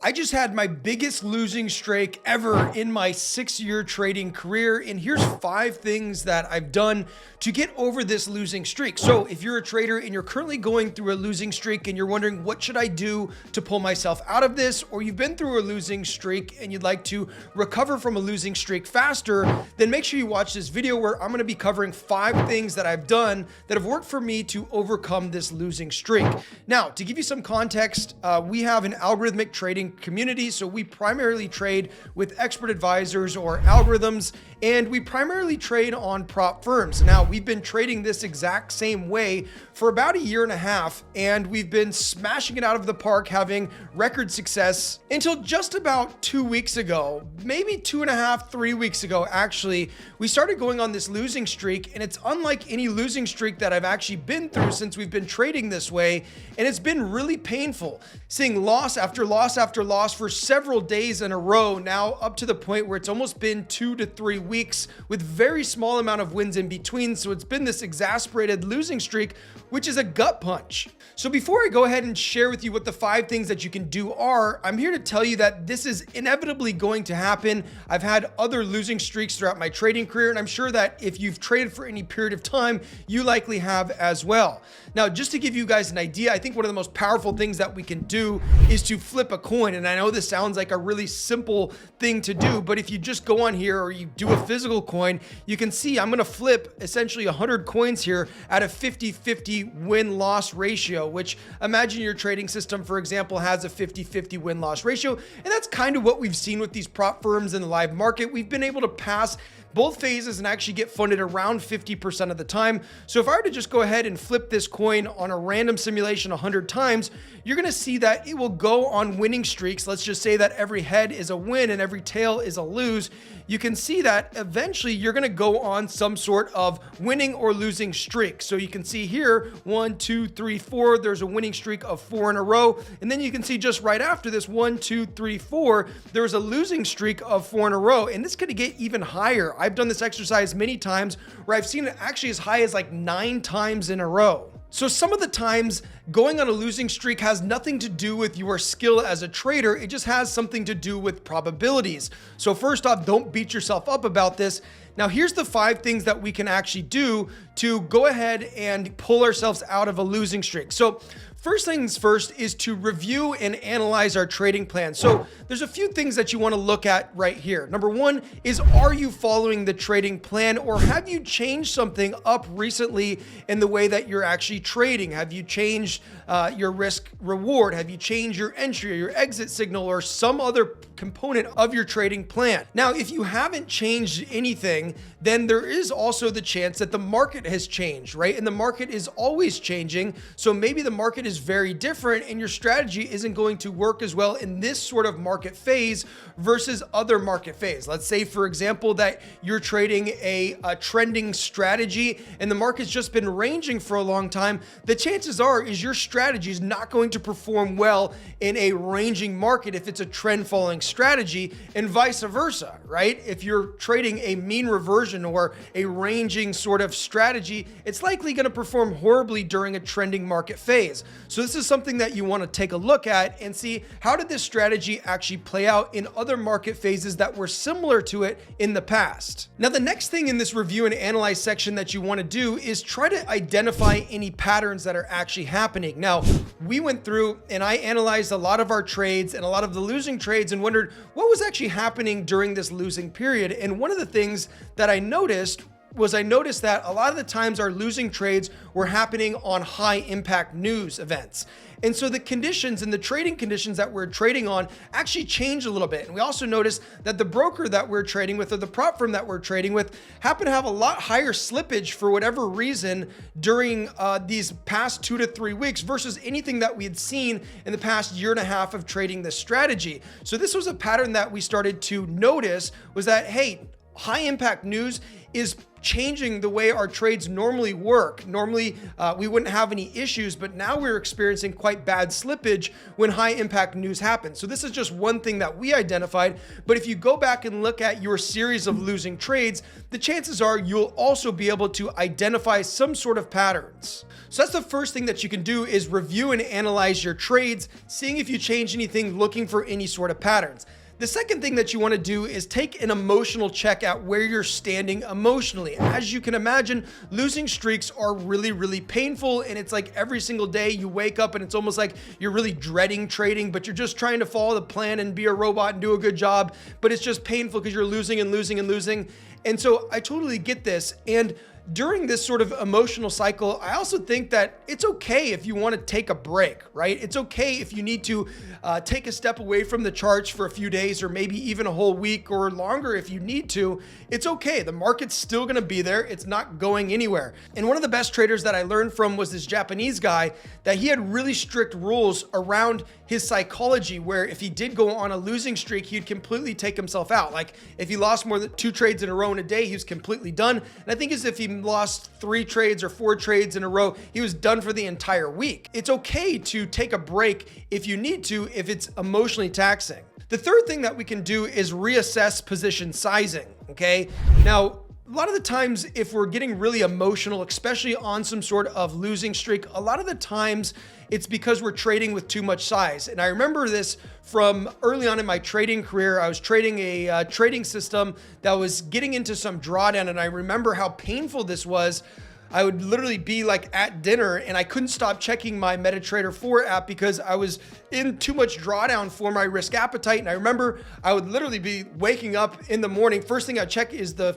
I just had my biggest losing streak ever in my 6-year trading career. And here's 5 things that I've done to get over this losing streak. So if you're a trader and you're currently going through a losing streak and you're wondering, what should I do to pull myself out of this? Or you've been through a losing streak and you'd like to recover from a losing streak faster, then make sure you watch this video where I'm going to be covering 5 things that I've done that have worked for me to overcome this losing streak. Now, to give you some context, we have an algorithmic trading community. So we primarily trade with expert advisors or algorithms, and we primarily trade on prop firms. Now, we've been trading this exact same way for about 1.5 years, and we've been smashing it out of the park, having record success until just about 2 weeks ago, maybe 2.5, 3 weeks ago, actually, we started going on this losing streak, and it's unlike any losing streak that I've actually been through since we've been trading this way. And it's been really painful seeing loss after loss after loss for several days in a row, now up to the point where it's almost been 2 to 3 weeks with very small amount of wins in between. So it's been this exasperated losing streak, which is a gut punch. So before I go ahead and share with you what the 5 things that you can do are, I'm here to tell you that this is inevitably going to happen. I've had other losing streaks throughout my trading career, and I'm sure that if you've traded for any period of time, you likely have as well. Now, just to give you guys an idea, I think one of the most powerful things that we can do is to flip a coin. And I know this sounds like a really simple thing to do, but if you just go on here or you do a physical coin, you can see I'm going to flip essentially 100 coins here at a 50-50 win-loss ratio, which imagine your trading system, for example, has a 50-50 win-loss ratio. And that's kind of what we've seen with these prop firms in the live market. We've been able to pass both phases and actually get funded around 50% of the time. So if I were to just go ahead and flip this coin on a random simulation 100 times, you're going to see that it will go on winning streaks. Let's just say that every head is a win and every tail is a lose. You can see that eventually you're going to go on some sort of winning or losing streak. So you can see here, 1, 2, 3, 4, there's a winning streak of 4 in a row. And then you can see just right after this 1, 2, 3, 4, there's a losing streak of 4 in a row. And this could get even higher. I've done this exercise many times where I've seen it actually as high as like 9 times in a row. So some of the times going on a losing streak has nothing to do with your skill as a trader. It just has something to do with probabilities. So first off, don't beat yourself up about this. Now, here's the 5 things that we can actually do to go ahead and pull ourselves out of a losing streak. So first things first is to review and analyze our trading plan. So there's a few things that you want to look at right here. Number 1 is, are you following the trading plan, or have you changed something up recently in the way that you're actually trading? Have you changed your risk reward? Have you changed your entry or your exit signal or some other component of your trading plan? Now, if you haven't changed anything, then there is also the chance that the market has changed, right? And the market is always changing. So maybe the market is very different and your strategy isn't going to work as well in this sort of market phase versus other market phase. Let's say, for example, that you're trading a trending strategy and the market's just been ranging for a long time. The chances are is your strategy is not going to perform well in a ranging market if it's a trend following strategy, and vice versa, right? If you're trading a mean reversion or a ranging sort of strategy, it's likely going to perform horribly during a trending market phase. So this is something that you want to take a look at and see, how did this strategy actually play out in other market phases that were similar to it in the past? Now, the next thing in this review and analyze section that you want to do is try to identify any patterns that are actually happening. Now, we went through and I analyzed a lot of our trades and a lot of the losing trades and wondered what was actually happening during this losing period. And one of the things that I noticed that a lot of the times our losing trades were happening on high impact news events. And so the conditions and the trading conditions that we're trading on actually changed a little bit. And we also noticed that the broker that we're trading with, or the prop firm that we're trading with, happened to have a lot higher slippage for whatever reason during these past 2 to 3 weeks versus anything that we had seen in the past 1.5 years of trading this strategy. So this was a pattern that we started to notice, was that, hey, high impact news is changing the way our trades normally work. Normally, we wouldn't have any issues, but now we're experiencing quite bad slippage when high impact news happens. So this is just one thing that we identified. But if you go back and look at your series of losing trades, the chances are you'll also be able to identify some sort of patterns. So that's the first thing that you can do, is review and analyze your trades, seeing if you change anything, looking for any sort of patterns. The second thing that you want to do is take an emotional check at where you're standing emotionally. As you can imagine, losing streaks are really, really painful. And it's like every single day you wake up and it's almost like you're really dreading trading, but you're just trying to follow the plan and be a robot and do a good job. But it's just painful because you're losing and losing and losing. And so I totally get this. And during this sort of emotional cycle, I also think that it's okay if you want to take a break, right? It's okay if you need to take a step away from the charts for a few days, or maybe even a whole week or longer if you need to. It's okay. The market's still going to be there. It's not going anywhere. And one of the best traders that I learned from was this Japanese guy, that he had really strict rules around his psychology, where if he did go on a losing streak, he'd completely take himself out. Like if he lost more than 2 trades in a row in a day, he was completely done. And I think as if he lost 3 trades or 4 trades in a row, he was done for the entire week. It's okay to take a break if you need to, if it's emotionally taxing. The third thing that we can do is reassess position sizing, okay? Now, a lot of the times, if we're getting really emotional, especially on some sort of losing streak, a lot of the times it's because we're trading with too much size. And I remember this from early on in my trading career. I was trading a trading system that was getting into some drawdown, and I remember how painful this was. I would literally be like at dinner and I couldn't stop checking my MetaTrader 4 app because I was in too much drawdown for my risk appetite. And I remember I would literally be waking up in the morning. First thing I check is the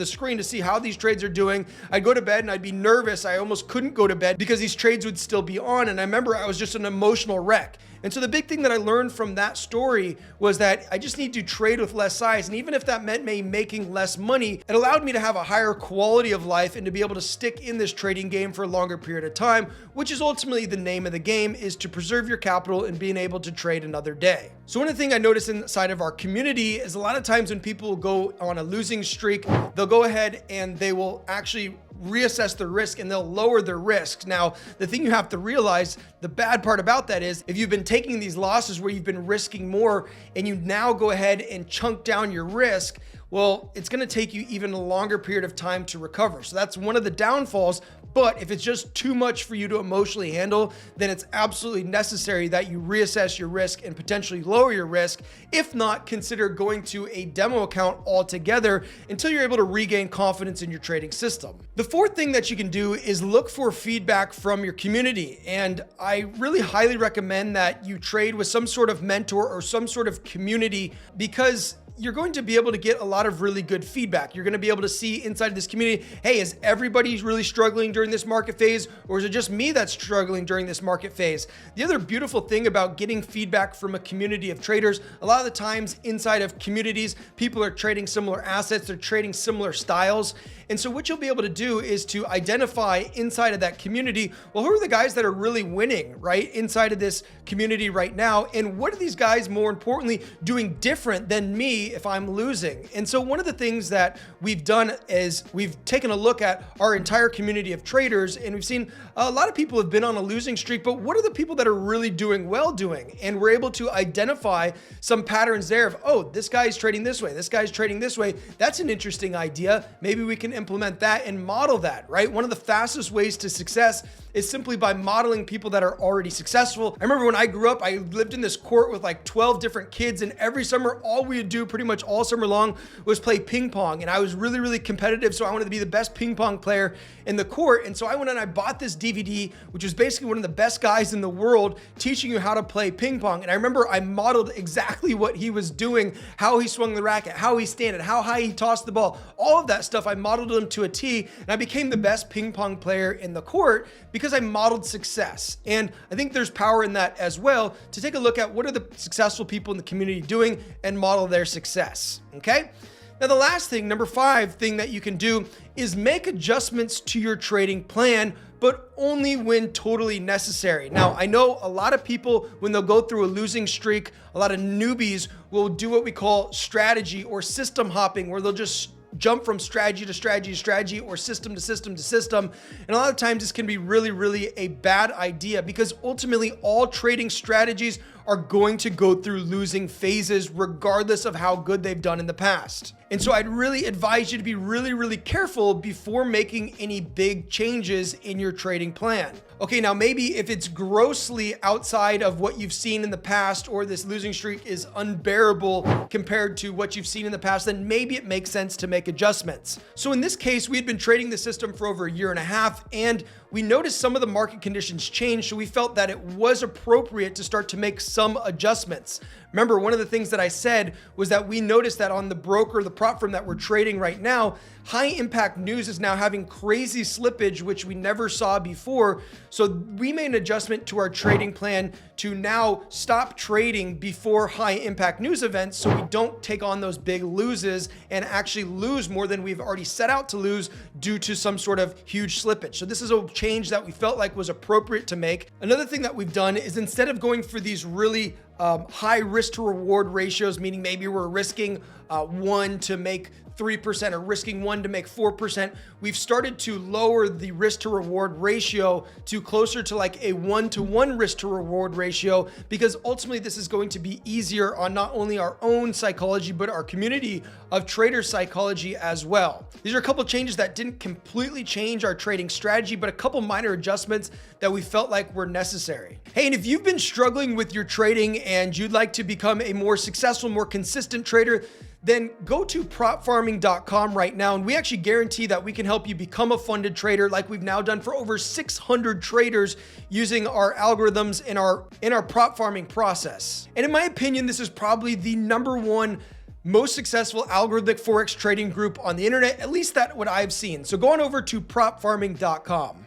screen to see how these trades are doing. I'd go to bed and I'd be nervous. I almost couldn't go to bed because these trades would still be on. And I remember I was just an emotional wreck. And so the big thing that I learned from that story was that I just need to trade with less size. And even if that meant me making less money, it allowed me to have a higher quality of life and to be able to stick in this trading game for a longer period of time, which is ultimately the name of the game, is to preserve your capital and being able to trade another day. So one of the things I noticed inside of our community is a lot of times when people go on a losing streak, they'll go ahead and they will actually reassess their risk and they'll lower their risk. Now, the thing you have to realize, the bad part about that is if you've been taking these losses where you've been risking more and you now go ahead and chunk down your risk, well, it's going to take you even a longer period of time to recover. So that's one of the downfalls. But if it's just too much for you to emotionally handle, then it's absolutely necessary that you reassess your risk and potentially lower your risk. If not, consider going to a demo account altogether until you're able to regain confidence in your trading system. The fourth thing that you can do is look for feedback from your community. And I really highly recommend that you trade with some sort of mentor or some sort of community, because you're going to be able to get a lot of really good feedback. You're going to be able to see inside this community, hey, is everybody really struggling during this market phase, or is it just me that's struggling during this market phase? The other beautiful thing about getting feedback from a community of traders, a lot of the times inside of communities, people are trading similar assets, they're trading similar styles. And so what you'll be able to do is to identify inside of that community, well, who are the guys that are really winning, right, inside of this community right now? And what are these guys, more importantly, doing different than me if I'm losing? And so one of the things that we've done is we've taken a look at our entire community of traders, and we've seen a lot of people have been on a losing streak, but what are the people that are really doing well doing? And we're able to identify some patterns there of, oh, this guy's trading this way, this guy's trading this way. That's an interesting idea. Maybe we can implement that and model that, right? One of the fastest ways to success is simply by modeling people that are already successful. I remember when I grew up, I lived in this court with like 12 different kids, and every summer, all we would do pretty much all summer long was play ping pong. And I was really, really competitive, so I wanted to be the best ping pong player in the court. And so I went and I bought this DVD, which was basically one of the best guys in the world teaching you how to play ping pong. And I remember I modeled exactly what he was doing, how he swung the racket, how he standed, how high he tossed the ball, all of that stuff. I modeled him to a T, and I became the best ping pong player in the court because I modeled success. And I think there's power in that as well, to take a look at what are the successful people in the community doing and model their success, okay? Now, the last thing, number 5 thing that you can do is make adjustments to your trading plan, but only when totally necessary. Now, I know a lot of people, when they'll go through a losing streak, a lot of newbies will do what we call strategy or system hopping, where they'll just jump from strategy to strategy to strategy or system to system to system. And a lot of times this can be really a bad idea, because ultimately all trading strategies are going to go through losing phases regardless of how good they've done in the past. And so I'd really advise you to be really careful before making any big changes in your trading plan. Okay, now maybe if it's grossly outside of what you've seen in the past, or this losing streak is unbearable compared to what you've seen in the past, then maybe it makes sense to make adjustments. So in this case, we had been trading the system for over a year and a half, and we noticed some of the market conditions changed, so we felt that it was appropriate to start to make some adjustments. Remember, one of the things that I said was that we noticed that on the broker, the prop firm that we're trading right now, high impact news is now having crazy slippage, which we never saw before. So we made an adjustment to our trading plan to now stop trading before high impact news events, so we don't take on those big loses and actually lose more than we've already set out to lose due to some sort of huge slippage. So this is a change that we felt like was appropriate to make. Another thing that we've done is, instead of going for these really high risk to reward ratios, meaning maybe we're risking 1 to make 3% or risking 1 to make 4%, we've started to lower the risk to reward ratio to closer to like a 1-to-1 risk to reward ratio, because ultimately this is going to be easier on not only our own psychology, but our community of trader psychology as well. These are a couple of changes that didn't completely change our trading strategy, but a couple minor adjustments that we felt like were necessary. Hey, and if you've been struggling with your trading and you'd like to become a more successful, more consistent trader, then go to propfarming.com right now, and we actually guarantee that we can help you become a funded trader, like we've now done for over 600 traders using our algorithms in our prop farming process. And in my opinion, this is probably the #1 most successful algorithmic forex trading group on the internet, at least that's what I've seen. So go on over to propfarming.com.